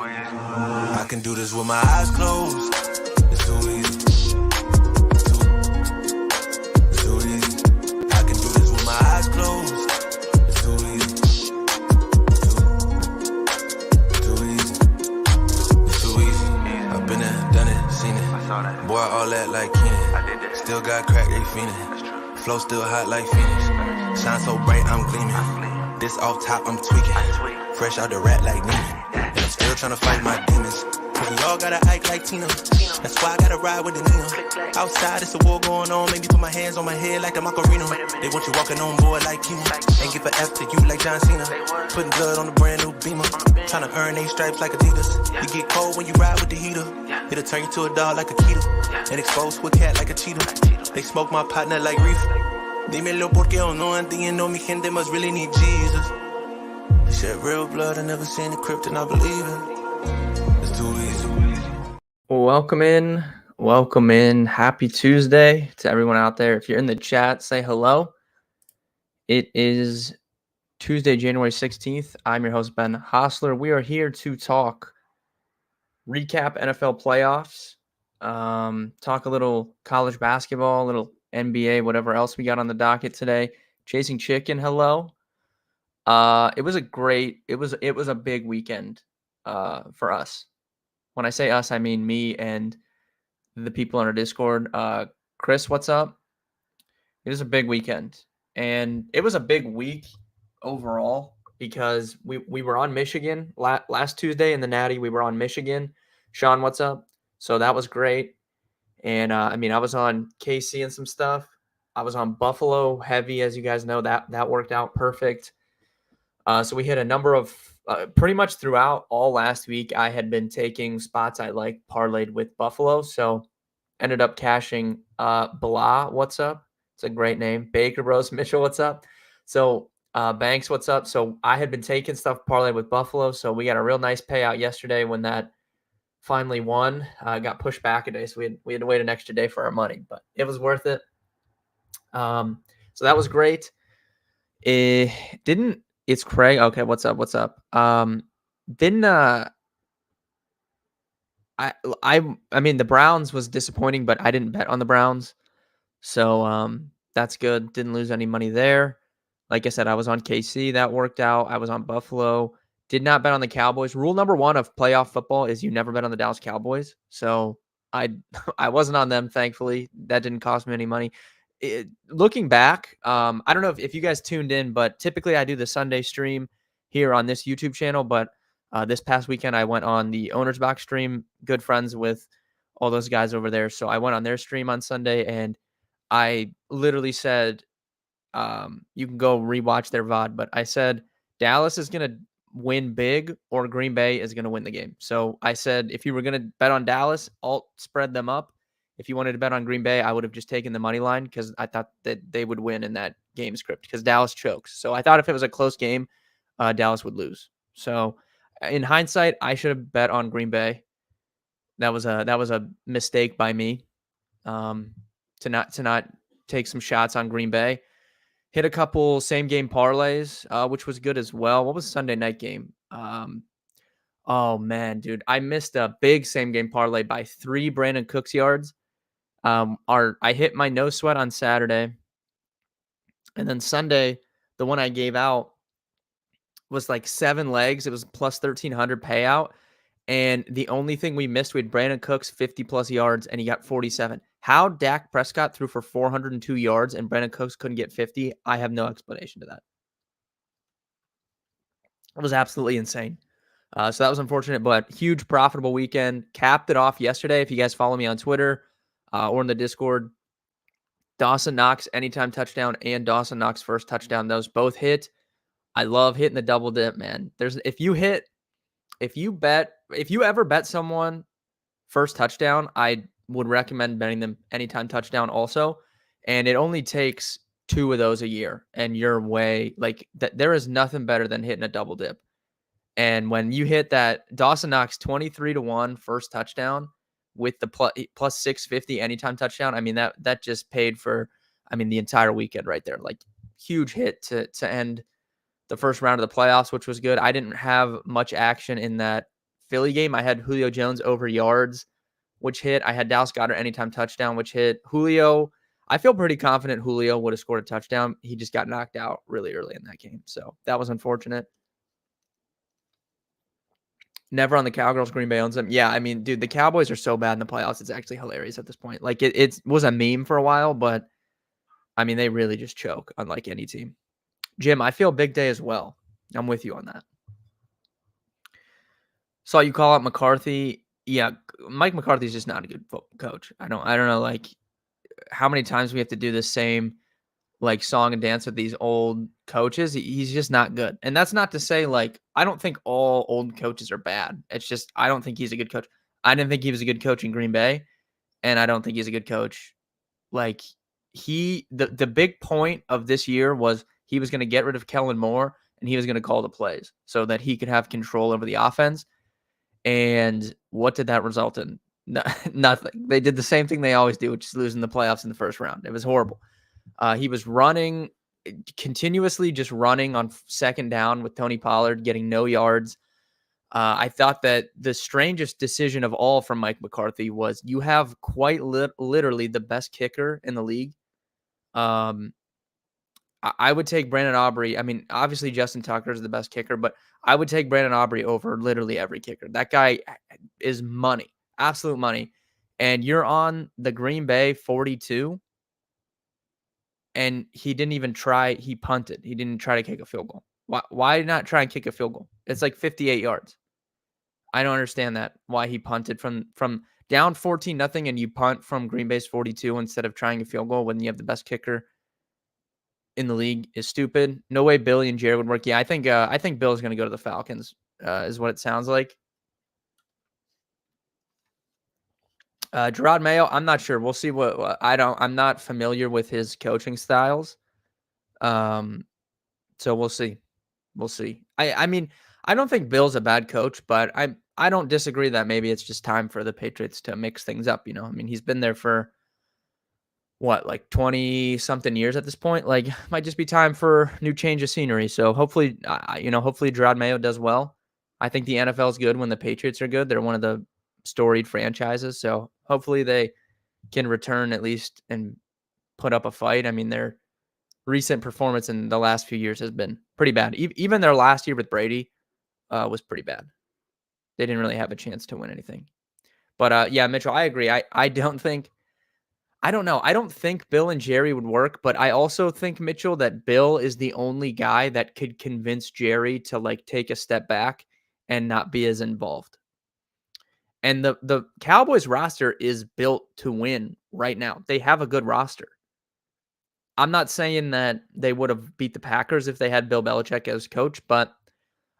I can do this with my eyes closed. It's too easy. It's too easy. I can do this with my eyes closed. It's too easy. Too easy. It's too easy. I've been there, done it, seen it. Boy, all that like Kenan. Still got crack, they fiendin'. Flow still hot like Phoenix. Shine so bright, I'm gleaming. This off top, I'm tweaking. Fresh out the rat like Neiman. And I'm still tryna fight my demons. Cause y'all gotta act like Tina. That's why I gotta ride with the Nina. Outside, it's a war going on. Make me put my hands on my head like the Macarena. They want you walking on board like Kima. Ain't give a F to you like John Cena. Putting blood on the brand new Beamer. Tryna earn they stripes like Adidas. You get cold when you ride with the heater. It'll turn you to a dog like a Keto. And expose to a cat like a cheetah. They smoke my partner like reefer. Dímelo porque o no entiendo. Mi gente must really need Jesus. They shed real blood. I never seen the crypt and I believe it. It's too easy. Welcome in. Happy Tuesday to everyone out there. If you're in the chat, say hello. It is Tuesday, January 16th. I'm your host, Ben Hostler. We are here to recap NFL playoffs, talk a little college basketball, a little NBA, whatever else we got on the docket today. Chasing Chicken, hello. It was a big weekend for us. When I say us, I mean me and the people on our Discord. Chris, what's up? It was a big weekend. And it was a big week overall because we were on Michigan last Tuesday in the Natty. We were on Michigan. Sean, what's up? So that was great. And, I was on KC and some stuff. I was on Buffalo heavy, as you guys know. That worked out perfect. So we hit a number of pretty much throughout all last week. I had been taking spots I like parlayed with Buffalo. So ended up cashing Blah, what's up? It's a great name. Baker Bros. Mitchell, what's up? So Banks, what's up? So I had been taking stuff parlayed with Buffalo. So we got a real nice payout yesterday when that finally won. Got pushed back a day. So we had to wait an extra day for our money, but it was worth it. So that was great. It's Craig. Okay, what's up? I mean the Browns was disappointing, but I didn't bet on the Browns. So that's good. Didn't lose any money there. Like I said, I was on KC. That worked out. I was on Buffalo. Did not bet on the Cowboys. Rule number 1 of playoff football is you never bet on the Dallas Cowboys. So I wasn't on them, thankfully. That didn't cost me any money. Looking back, I don't know if you guys tuned in, but typically I do the Sunday stream here on this YouTube channel. But this past weekend, I went on the Owner's Box stream. Good friends with all those guys over there. So I went on their stream on Sunday, and I literally said, you can go rewatch their VOD, but I said Dallas is going to win big or Green Bay is going to win the game. So I said, if you were going to bet on Dallas, alt spread them up. If you wanted to bet on Green Bay, I would have just taken the money line because I thought that they would win in that game script because Dallas chokes. So I thought if it was a close game, Dallas would lose. So in hindsight, I should have bet on Green Bay. That was a mistake by me to not take some shots on Green Bay. Hit a couple same game parlays, which was good as well. What was Sunday night game? Oh man, dude, I missed a big same game parlay by 3 Brandon Cooks yards. I hit my no sweat on Saturday, and then Sunday, the one I gave out was like 7 legs. It was plus 1,300 payout. And the only thing we missed, we had Brandon Cooks 50+ yards, and he got 47. How Dak Prescott threw for 402 yards and Brandon Cooks couldn't get 50, I have no explanation to that. It was absolutely insane. So that was unfortunate, but huge profitable weekend. Capped it off yesterday. If you guys follow me on Twitter or in the Discord, Dawson Knox anytime touchdown and Dawson Knox first touchdown. Those both hit. I love hitting the double dip, man. If you ever bet someone first touchdown, I would recommend betting them anytime touchdown also. And it only takes 2 of those a year, and you're way like that. There is nothing better than hitting a double dip. And when you hit that Dawson Knox 23-1 first touchdown with the plus 650 anytime touchdown, I mean that just paid for the entire weekend right there. Like huge hit to end the first round of the playoffs, which was good. I didn't have much action in that Philly game, I had Julio Jones over yards, which hit. I had Dallas Goedert anytime touchdown, which hit. Julio, I feel pretty confident Julio would have scored a touchdown. He just got knocked out really early in that game. So that was unfortunate. Never on the Cowgirls. Green Bay owns them. Yeah, I mean, dude, the Cowboys are so bad in the playoffs. It's actually hilarious at this point. Like it was a meme for a while, but I mean, they really just choke unlike any team. Jim, I feel big day as well. I'm with you on that. Saw you call out McCarthy. Yeah, Mike McCarthy's just not a good coach. I don't know like how many times we have to do the same like song and dance with these old coaches. He's just not good. And that's not to say like I don't think all old coaches are bad. It's just I don't think he's a good coach. I didn't think he was a good coach in Green Bay, and I don't think he's a good coach. Like the big point of this year was he was going to get rid of Kellen Moore and he was going to call the plays so that he could have control over the offense. And what did that result in? Nothing. They did the same thing they always do, which is losing the playoffs in the first round. It was horrible. He was running continuously, just running on second down with Tony Pollard, getting no yards. I thought that the strangest decision of all from Mike McCarthy was you have quite literally the best kicker in the league. I would take Brandon Aubrey. I mean, obviously Justin Tucker is the best kicker, but I would take Brandon Aubrey over literally every kicker. That guy is money, absolute money. And you're on the Green Bay 42, and he didn't even try. He punted. He didn't try to kick a field goal. Why not try and kick a field goal? It's like 58 yards. I don't understand that. Why he punted from down 14-0 and you punt from Green Bay's 42 instead of trying a field goal when you have the best kicker in the league is stupid. No way Billy and Jared would work. Yeah, I think Bill's going to go to the Falcons, is what it sounds like. Gerard Mayo, I'm not sure. We'll see I'm not familiar with his coaching styles. So we'll see. We'll see. I mean, I don't think Bill's a bad coach, but I don't disagree that maybe it's just time for the Patriots to mix things up, I mean, he's been there for what, like 20 something years at this point. Like, might just be time for new change of scenery. So hopefully, hopefully Gerard Mayo does well. I think the NFL is good when the Patriots are good. They're one of the storied franchises. So hopefully they can return at least and put up a fight. I mean, their recent performance in the last few years has been pretty bad. Even their last year with Brady was pretty bad. They didn't really have a chance to win anything. But yeah, Mitchell, I agree. I don't know. I don't think Bill and Jerry would work, but I also think, Mitchell, that Bill is the only guy that could convince Jerry to like take a step back and not be as involved. And the Cowboys roster is built to win right now. They have a good roster. I'm not saying that they would have beat the Packers if they had Bill Belichick as coach, but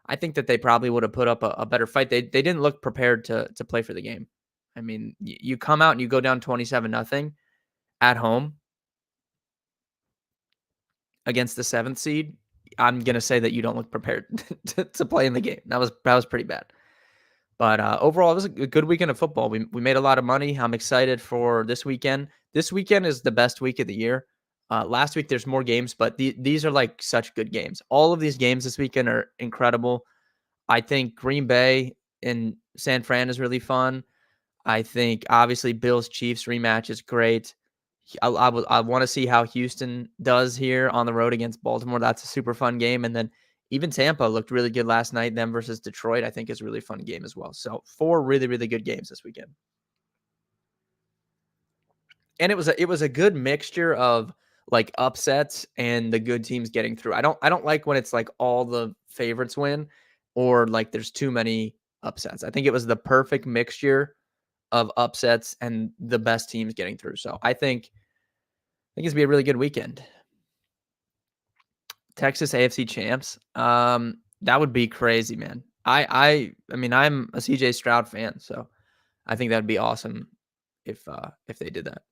I think that they probably would have put up a better fight. They didn't look prepared to play for the game. I mean, you come out and you go down 27-0 at home against the 7th seed. I'm going to say that you don't look prepared to play in the game. That was pretty bad. But overall, it was a good weekend of football. We made a lot of money. I'm excited for this weekend. This weekend is the best week of the year. Last week, there's more games, but these are like such good games. All of these games this weekend are incredible. I think Green Bay and San Fran is really fun. I think, obviously, Bills-Chiefs rematch is great. I want to see how Houston does here on the road against Baltimore. That's a super fun game. And then even Tampa looked really good last night. Them versus Detroit, I think, is a really fun game as well. So 4 really, really good games this weekend. And it was a good mixture of like upsets and the good teams getting through. I don't like when it's like all the favorites win or like there's too many upsets. I think it was the perfect mixture of upsets and the best teams getting through. So I think it's gonna be a really good weekend. Texas AFC champs. That would be crazy, man. I mean, I'm a CJ Stroud fan, so I think that'd be awesome if they did that.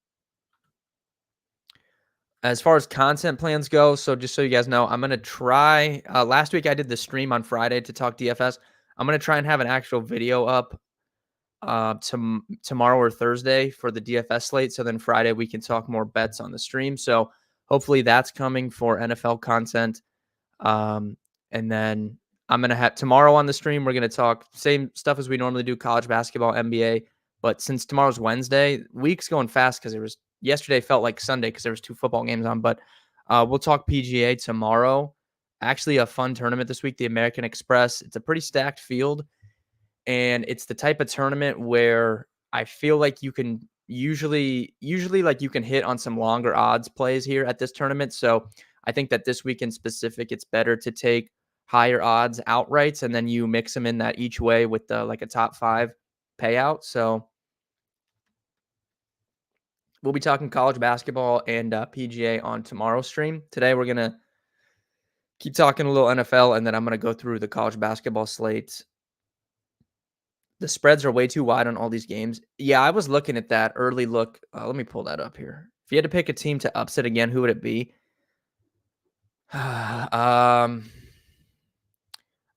As far as content plans go, so just so you guys know, I'm gonna try. Last week I did the stream on Friday to talk DFS. I'm gonna try and have an actual video up tomorrow or Thursday for the DFS slate. So then Friday we can talk more bets on the stream. So hopefully that's coming for NFL content. And then I'm gonna have tomorrow on the stream. We're gonna talk same stuff as we normally do: college basketball, NBA. But since tomorrow's Wednesday, week's going fast because it was yesterday felt like Sunday because there was 2 football games on. But we'll talk PGA tomorrow. Actually, a fun tournament this week, the American Express. It's a pretty stacked field, and it's the type of tournament where I feel like you can usually like you can hit on some longer odds plays here at this tournament. So I think that this week in specific, it's better to take higher odds outrights and then you mix them in that each way with the like a top 5 payout. So we'll be talking college basketball and PGA on tomorrow's stream. Today we're gonna keep talking a little NFL, and then I'm gonna go through the college basketball slates. The spreads are way too wide on all these games. Yeah, I was looking at that early look. Let me pull that up here. If you had to pick a team to upset again, who would it be?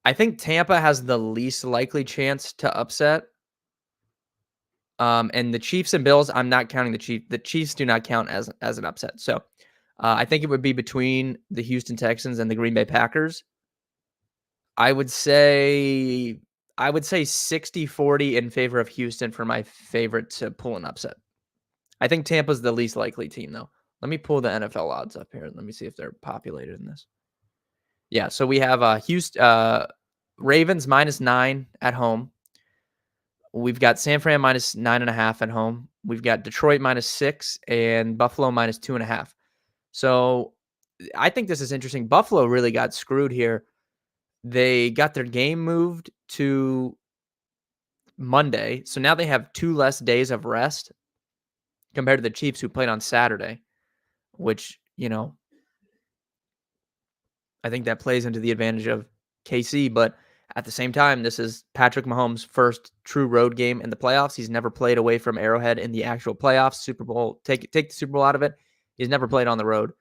I think Tampa has the least likely chance to upset. And the Chiefs and Bills, I'm not counting the Chiefs. The Chiefs do not count as an upset. So I think it would be between the Houston Texans and the Green Bay Packers. I would say 60-40 in favor of Houston for my favorite to pull an upset. I think Tampa's the least likely team, though. Let me pull the NFL odds up here. Let me see if they're populated in this. Yeah, so we have Houston Ravens -9 at home. We've got San Fran -9.5 at home. We've got Detroit -6 and Buffalo -2.5. So I think this is interesting. Buffalo really got screwed here. They got their game moved to Monday, so now they have 2 less days of rest compared to the Chiefs who played on Saturday, which, I think that plays into the advantage of KC, but at the same time, this is Patrick Mahomes' first true road game in the playoffs. He's never played away from Arrowhead in the actual playoffs. Super Bowl, take the Super Bowl out of it. He's never played on the road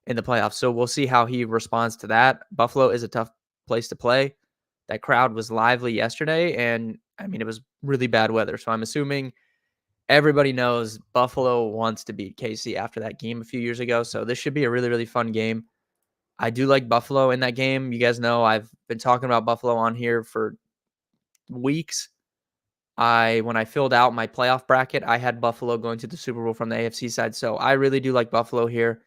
in the playoffs. So we'll see how he responds to that. Buffalo is a tough place to play. That crowd was lively yesterday, and I mean, it was really bad weather. So I'm assuming everybody knows Buffalo wants to beat KC after that game a few years ago. So this should be a really, really fun game. I do like Buffalo in that game. You guys know I've been talking about Buffalo on here for weeks. When I filled out my playoff bracket, I had Buffalo going to the Super Bowl from the AFC side. So I really do like Buffalo here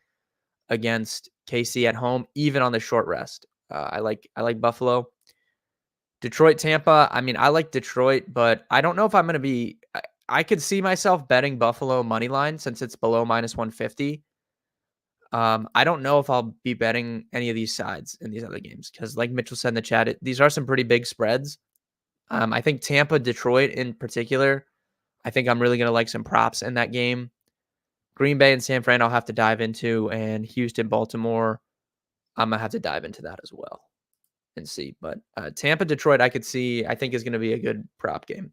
against KC at home, even on the short rest. I like Buffalo. Detroit, Tampa. I mean, I like Detroit, but I don't know if I'm going to be. I could see myself betting Buffalo money line since it's below -150. I don't know if I'll be betting any of these sides in these other games because, like Mitchell said in the chat, these are some pretty big spreads. I think Tampa, Detroit in particular, I think I'm really going to like some props in that game. Green Bay and San Fran, I'll have to dive into, and Houston, Baltimore, I'm going to have to dive into that as well and see. But Tampa, Detroit, I think is going to be a good prop game.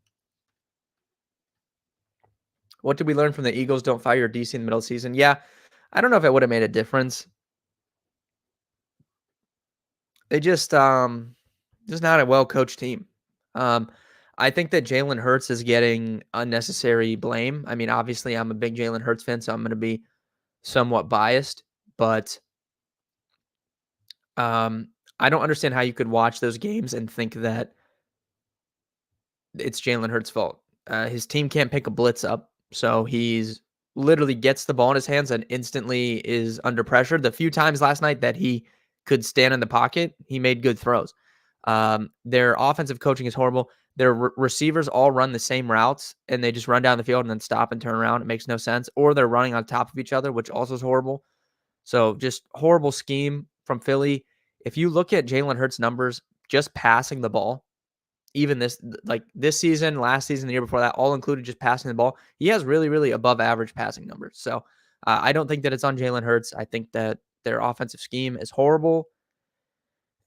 What did we learn from the Eagles? Don't fire your DC in the middle of the season. Yeah, I don't know if it would have made a difference. They just not a well-coached team. I think that Jalen Hurts is getting unnecessary blame. I mean, obviously, I'm a big Jalen Hurts fan, so I'm going to be somewhat biased. But I don't understand how you could watch those games and think that it's Jalen Hurts' fault. His team can't pick a blitz up, so he's literally gets the ball in his hands and instantly is under pressure. The few times last night that he could stand in the pocket, he made good throws. Their offensive coaching is horrible. Their receivers all run the same routes, and they just run down the field and then stop and turn around. It makes no sense. Or they're running on top of each other, which also is horrible. So just horrible scheme from Philly. If you look at Jalen Hurts' numbers, just passing the ball, even this season, last season, the year before that, all included just passing the ball, he has really, really above average passing numbers. So I don't think that it's on Jalen Hurts. I think that their offensive scheme is horrible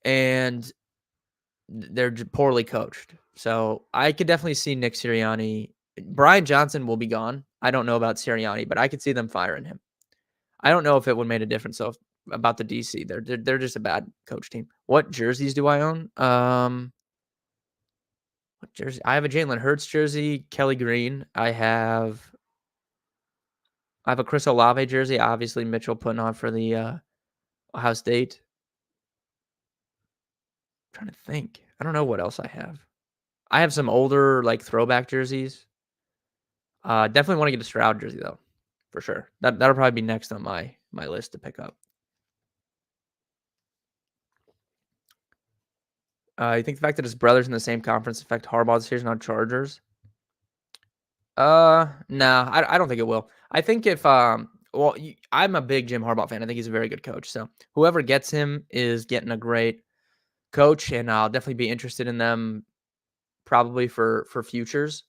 and they're poorly coached. So I could definitely see Nick Sirianni. Brian Johnson will be gone. I don't know about Sirianni, but I could see them firing him. I don't know if it would make a difference though about the DC. They're just a bad coach team. What jerseys do I own? What jersey? I have a Jalen Hurts jersey, Kelly Green. I have a Chris Olave jersey. Obviously, Mitchell putting on for the Ohio State. trying to think. I don't know what else I have. I have some older like throwback jerseys. Definitely want to get a Stroud jersey though, for sure. That'll probably be next on my list to pick up. You think the fact that his brother's in the same conference affect Harbaugh's decision on Chargers? No, I don't think it will. I think if well, I'm a big Jim Harbaugh fan. I think he's a very good coach. So whoever gets him is getting a great coach, and I'll definitely be interested in them probably for futures.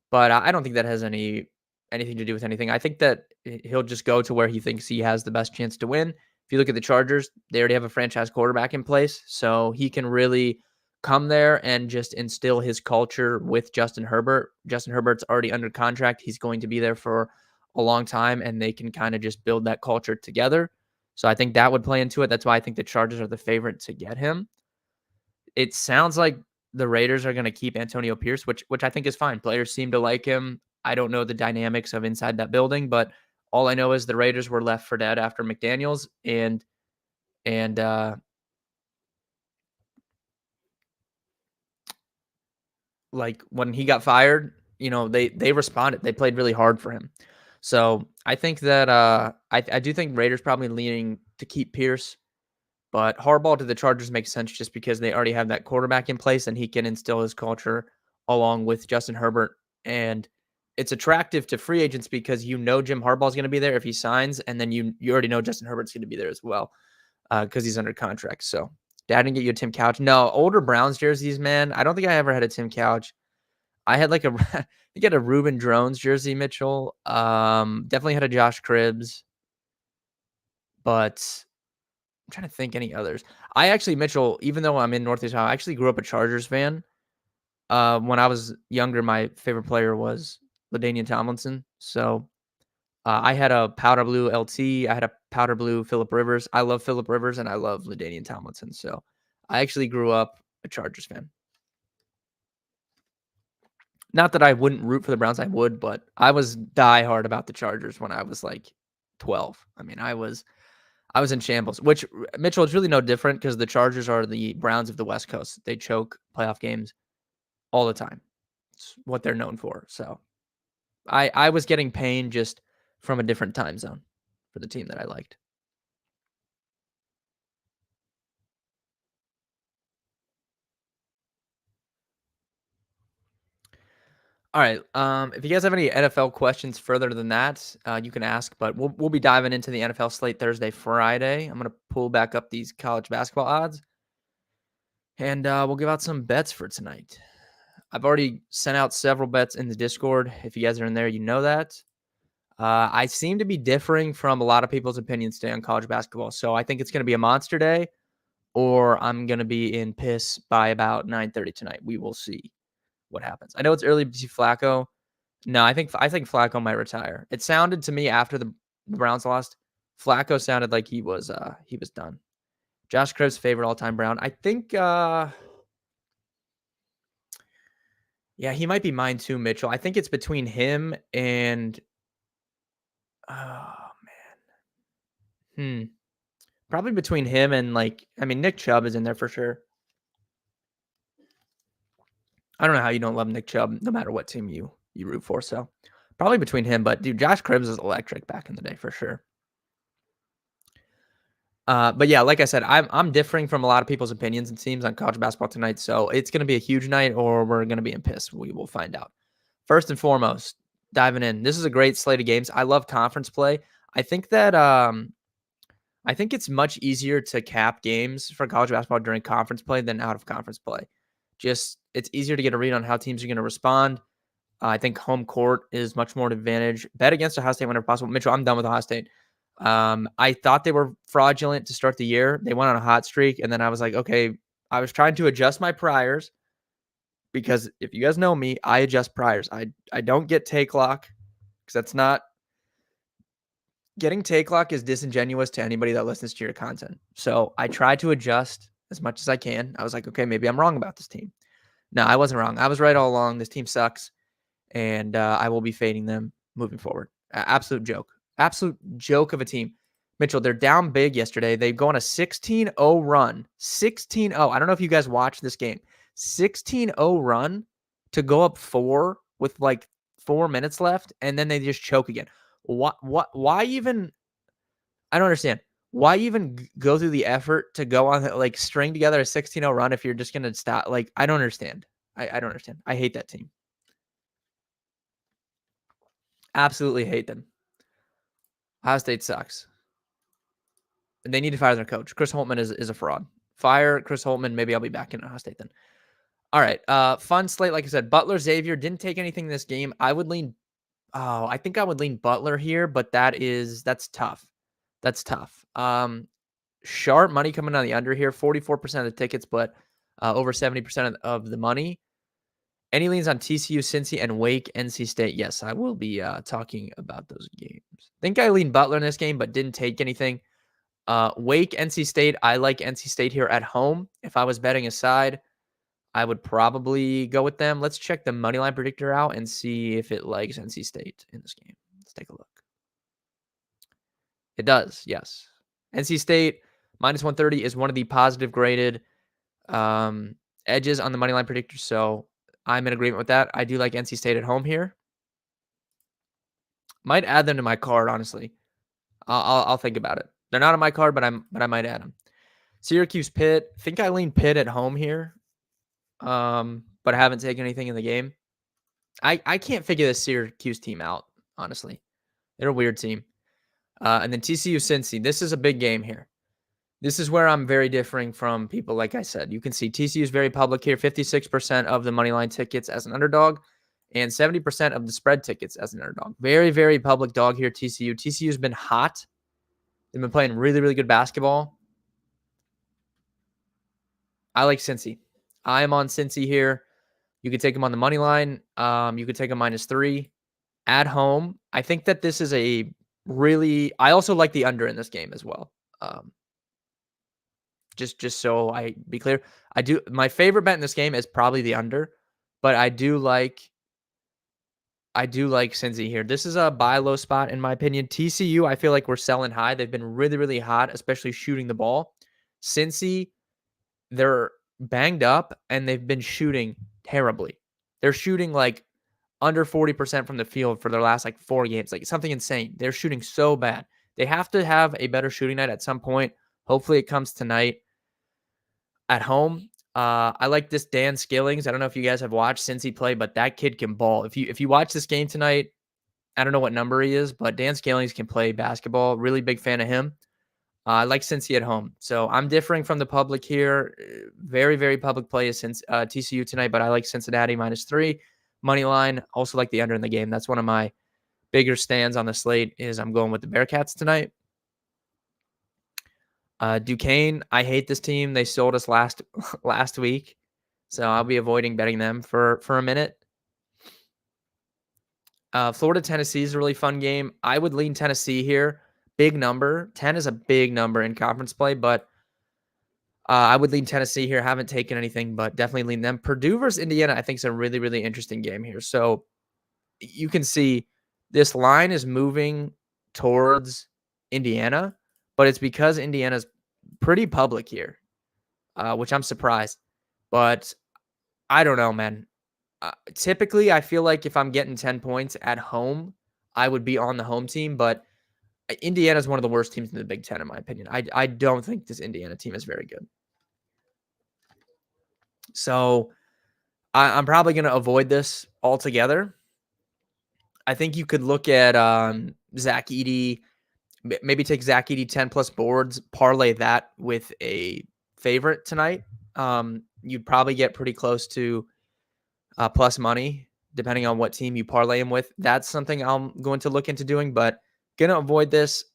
But I don't think that has anything to do with anything. I think that he'll just go to where he thinks he has the best chance to win. If you look at the Chargers, they already have a franchise quarterback in place, so he can really come there and just instill his culture with Justin Herbert. Justin Herbert's already under contract. He's going to be there for a long time, and they can kind of just build that culture together. So I think that would play into it. That's why I think the Chargers are the favorite to get him. It sounds like the Raiders are gonna keep Antonio Pierce, which I think is fine. Players seem to like him. I don't know the dynamics of inside that building, but all I know is the Raiders were left for dead after McDaniels and like when he got fired, they responded. They played really hard for him. So I think that I do think Raiders probably leaning to keep Pierce. But Harbaugh to the Chargers makes sense just because they already have that quarterback in place and he can instill his culture along with Justin Herbert. And it's attractive to free agents because Jim Harbaugh is going to be there if he signs, and then you already know Justin Herbert's going to be there as well because he's under contract. So, Dad didn't get you a Tim Couch. No, older Browns jerseys, man. I don't think I ever had a Tim Couch. I had like I think I had a Reuben Drones jersey, Mitchell. Definitely had a Josh Cribbs, but I'm trying to think any others. I actually, Mitchell, even though I'm in Northeast Ohio, I actually grew up a Chargers fan. When I was younger, my favorite player was LaDainian Tomlinson. So I had a powder blue LT. I had a powder blue Phillip Rivers. I love Phillip Rivers and I love LaDainian Tomlinson. So I actually grew up a Chargers fan. Not that I wouldn't root for the Browns, I would, but I was diehard about the Chargers when I was like 12. I mean, I was in shambles, which Mitchell is really no different because the Chargers are the Browns of the West Coast. They choke playoff games all the time. It's what they're known for. So I was getting pain just from a different time zone for the team that I liked. All right. If you guys have any NFL questions further than that, you can ask. But we'll be diving into the NFL slate Thursday, Friday. I'm gonna pull back up these college basketball odds, and we'll give out some bets for tonight. I've already sent out several bets in the Discord. If you guys are in there, you know that. I seem to be differing from a lot of people's opinions today on college basketball. So I think it's going to be a monster day, or I'm going to be in piss by about 9:30 tonight. We will see what happens. I know it's early to see Flacco. No, I think Flacco might retire. It sounded to me after the Browns lost, Flacco sounded like he was done. Josh Cribbs' favorite all-time Brown. I think yeah, he might be mine too, Mitchell. I think it's between him and oh man. Probably between him and Nick Chubb is in there for sure. I don't know how you don't love Nick Chubb no matter what team you root for. So probably between him, but dude, Josh Cribbs is electric back in the day for sure. But yeah, like I said, I'm differing from a lot of people's opinions and teams on college basketball tonight. So it's gonna be a huge night, or we're gonna be in piss. We will find out. First and foremost, diving in. This is a great slate of games. I love conference play. I think that I think it's much easier to cap games for college basketball during conference play than out of conference play. Just it's easier to get a read on how teams are going to respond. I think home court is much more an advantage. Bet against Ohio State whenever possible. Mitchell, I'm done with Ohio State. I thought they were fraudulent to start the year. They went on a hot streak, and then I was like, okay, I was trying to adjust my priors because if you guys know me, I adjust priors. I don't get take lock because that's not getting take lock is disingenuous to anybody that listens to your content. So I try to adjust as much as I can. I was like, okay, maybe I'm wrong about this team. No, I wasn't wrong. I was right all along. This team sucks, and I will be fading them moving forward. Absolute joke. Absolute joke of a team. Mitchell, they're down big yesterday. They go on a 16-0 run. 16-0. I don't know if you guys watched this game. 16-0 run to go up 4 with like 4 minutes left, and then they just choke again. Why even? I don't understand. Why even go through the effort to go on like string together a 16-0 run if you're just gonna stop? Like, I don't understand. I don't understand. I hate that team. Absolutely hate them. Ohio State sucks. They need to fire their coach. Chris Holtmann is a fraud. Fire Chris Holtmann. Maybe I'll be back in Ohio State then. All right. Fun slate. Like I said, Butler, Xavier didn't take anything in this game. I think I would lean Butler here, but that's tough. That's tough. Sharp money coming on the under here. 44% of the tickets, but over 70% of the money. Any leans on TCU, Cincy, and Wake, NC State? Yes, I will be talking about those games. I think I leaned Butler in this game, but didn't take anything. Wake, NC State. I like NC State here at home. If I was betting aside, I would probably go with them. Let's check the moneyline predictor out and see if it likes NC State in this game. Let's take a look. It does, yes. NC State minus 130 is one of the positive graded edges on the moneyline predictor, so I'm in agreement with that. I do like NC State at home here. Might add them to my card, honestly. I'll think about it. They're not on my card, but I might add them. Syracuse, Pitt. Think I lean Pitt at home here, but I haven't taken anything in the game. I can't figure this Syracuse team out, honestly. They're a weird team. And then TCU, Cincy. This is a big game here. This is where I'm very differing from people. Like I said, you can see TCU is very public here. 56% of the money line tickets as an underdog and 70% of the spread tickets as an underdog. Very, very public dog here, TCU. TCU has been hot. They've been playing really, really good basketball. I like Cincy. I am on Cincy here. You could take them on the money line. You could take them -3 at home. I think that this is I also like the under in this game as well. Just so I be clear, my favorite bet in this game is probably the under, but I do like Cincy here. This is a buy low spot in my opinion. TCU, I feel like we're selling high. They've been really, really hot, especially shooting the ball. Cincy, they're banged up and they've been shooting terribly. They're shooting like under 40% from the field for their last like 4 games, like something insane. They're shooting so bad. They have to have a better shooting night at some point. Hopefully it comes tonight at home. I like this Dan Skillings. I don't know if you guys have watched Cincy play, but that kid can ball. If you watch this game tonight, I don't know what number he is, but Dan Skillings can play basketball. Really big fan of him. I like Cincy at home. So I'm differing from the public here. Very, very public play is TCU tonight, but I like Cincinnati -3. Money line, also like the under in the game. That's one of my bigger stands on the slate is I'm going with the Bearcats tonight. Duquesne, I hate this team. They sold us last week, so I'll be avoiding betting them for a minute. Florida, Tennessee is a really fun game. I would lean Tennessee here. Big number. 10 is a big number in conference play, but I would lean Tennessee here. Haven't taken anything, but definitely lean them. Purdue versus Indiana, I think is a really, really interesting game here. So you can see this line is moving towards Indiana, but it's because Indiana's pretty public here, which I'm surprised. But I don't know, man. Typically, I feel like if I'm getting 10 points at home, I would be on the home team, but Indiana is one of the worst teams in the Big Ten, in my opinion. I don't think this Indiana team is very good. So I'm probably going to avoid this altogether. I think you could look at Zach Edey, maybe take Zach Edey 10+ boards, parlay that with a favorite tonight. You'd probably get pretty close to plus money, depending on what team you parlay him with. That's something I'm going to look into doing, but going to avoid this.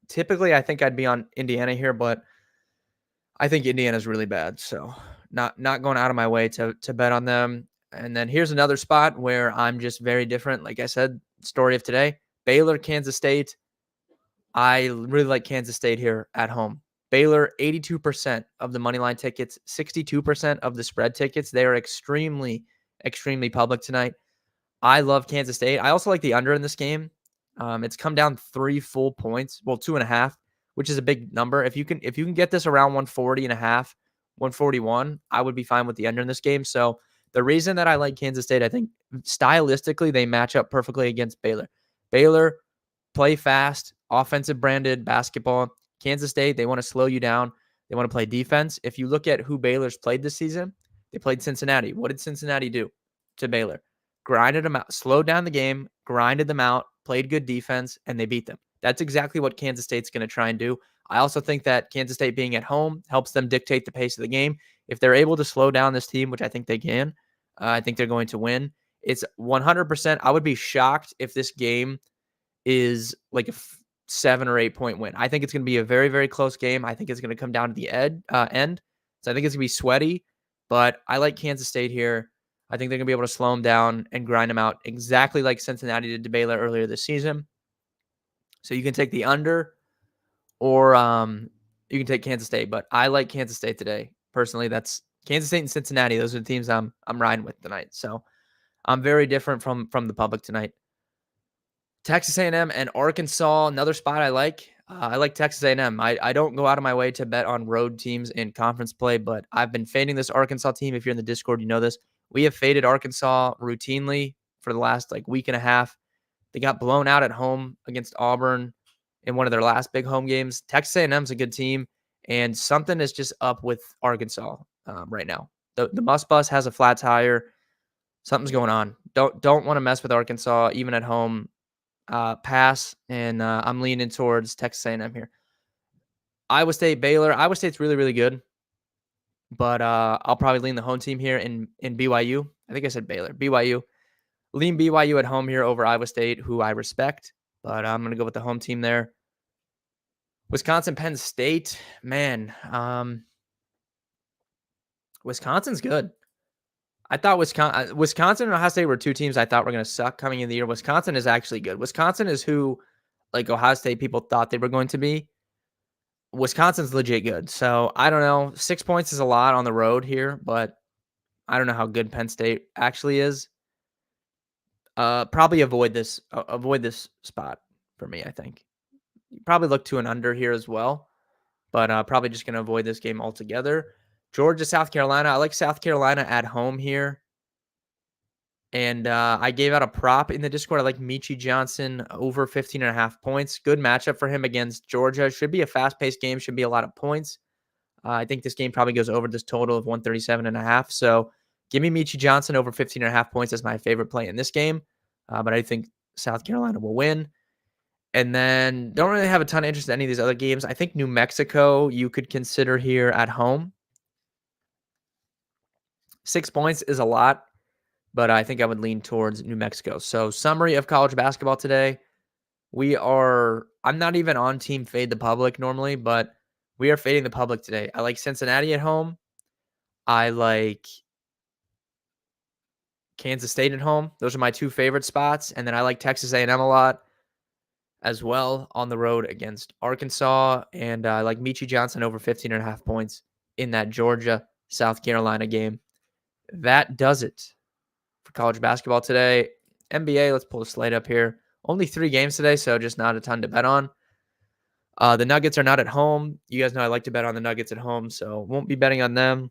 Typically, I think I'd be on Indiana here, but I think Indiana's really bad. So not going out of my way to bet on them. And then here's another spot where I'm just very different. Like I said, story of today, Baylor, Kansas State. I really like Kansas State here at home. Baylor, 82% of the money line tickets, 62% of the spread tickets. They are extremely, extremely public tonight. I love Kansas State. I also like the under in this game. It's come down 3 full points. Well, 2.5. which is a big number. If you can get this around 140.5, 141, I would be fine with the under in this game. So the reason that I like Kansas State, I think stylistically they match up perfectly against Baylor. Baylor play fast, offensive branded basketball. Kansas State, they want to slow you down. They want to play defense. If you look at who Baylor's played this season, they played Cincinnati. What did Cincinnati do to Baylor? Grinded them out, slowed down the game, grinded them out, played good defense, and they beat them. That's exactly what Kansas State's going to try and do. I also think that Kansas State being at home helps them dictate the pace of the game. If they're able to slow down this team, which I think they can, I think they're going to win. It's 100%. I would be shocked if this game is like a 7 or 8 point win. I think it's going to be a very, very close game. I think it's going to come down to the end. So I think it's going to be sweaty, but I like Kansas State here. I think they're going to be able to slow them down and grind them out exactly like Cincinnati did to Baylor earlier this season. So you can take the under or you can take Kansas State, but I like Kansas State today. Personally, that's Kansas State and Cincinnati. Those are the teams I'm riding with tonight. So I'm very different from the public tonight. Texas A&M and Arkansas, another spot I like. I like Texas A&M. I don't go out of my way to bet on road teams in conference play, but I've been fading this Arkansas team. If you're in the Discord, you know this. We have faded Arkansas routinely for the last week and a half. They got blown out at home against Auburn in one of their last big home games. Texas A&M's a good team, and something is just up with Arkansas right now. The Muss Bus has a flat tire. Something's going on. Don't want to mess with Arkansas, even at home. Pass, and I'm leaning towards Texas A&M here. Iowa State, Baylor. Iowa State's really, really good, but I'll probably lean the home team here in BYU. I think I said Baylor. BYU. Lean BYU at home here over Iowa State, who I respect, but I'm going to go with the home team there. Wisconsin, Penn State. Man, Wisconsin's good. I thought Wisconsin and Ohio State were two teams I thought were going to suck coming in the year. Wisconsin is actually good. Wisconsin is who, Ohio State people thought they were going to be. Wisconsin's legit good. So I don't know. 6 points is a lot on the road here, but I don't know how good Penn State actually is. Probably avoid this spot for me, I think. You probably look to an under here as well, but probably just going to avoid this game altogether. Georgia, South Carolina. I like South Carolina at home here. And I gave out a prop in the Discord. I like Michi Johnson over 15.5 points. Good matchup for him against Georgia. Should be a fast-paced game. Should be a lot of points. I think this game probably goes over this total of 137.5. So give me Michi Johnson over 15.5 points as my favorite play in this game. But I think South Carolina will win. And then don't really have a ton of interest in any of these other games. I think New Mexico you could consider here at home. 6 points is a lot, but I think I would lean towards New Mexico. So summary of college basketball today. I'm not even on team fade the public normally, but we are fading the public today. I like Cincinnati at home. I like Kansas State at home. Those are my two favorite spots. And then I like Texas A&M a lot as well on the road against Arkansas. And I like Michi Johnson over 15.5 points in that Georgia-South Carolina game. That does it for college basketball today. NBA, let's pull the slate up here. Only 3 games today, so just not a ton to bet on. The Nuggets are not at home. You guys know I like to bet on the Nuggets at home, so won't be betting on them.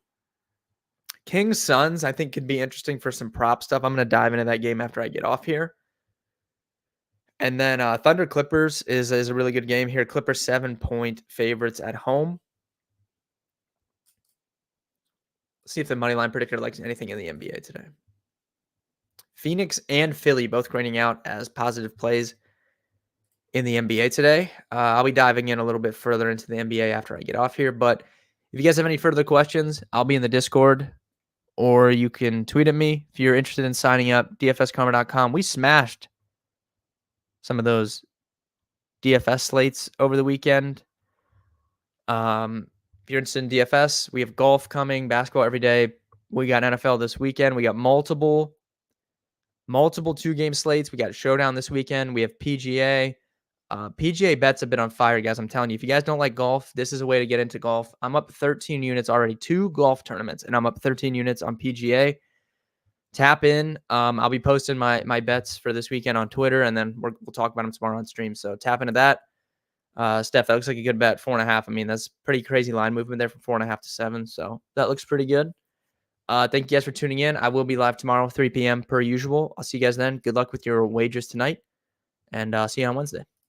Kings, Suns, I think could be interesting for some prop stuff. I'm going to dive into that game after I get off here. And then Thunder Clippers is a really good game here. Clippers 7-point favorites at home. Let's see if the moneyline predictor likes anything in the NBA today. Phoenix and Philly both grading out as positive plays in the NBA today. I'll be diving in a little bit further into the NBA after I get off here. But if you guys have any further questions, I'll be in the Discord, or you can tweet at me if you're interested in signing up, dfskarma.com. We smashed some of those DFS slates over the weekend. If you're interested in DFS, we have golf coming, basketball every day. We got NFL this weekend. We got multiple 2-game slates. We got Showdown this weekend. We have PGA. PGA bets have been on fire, guys. I'm telling you, if you guys don't like golf, this is a way to get into golf. I'm up 13 units already, 2 golf tournaments, and I'm up 13 units on PGA. Tap in. I'll be posting my bets for this weekend on Twitter, and then we'll talk about them tomorrow on stream. So tap into that. Steph, that looks like a good bet. 4.5. I mean, that's pretty crazy line movement there from 4.5 to 7. So that looks pretty good. Thank you guys for tuning in. I will be live tomorrow, 3 p.m. per usual. I'll see you guys then. Good luck with your wagers tonight, and see you on Wednesday.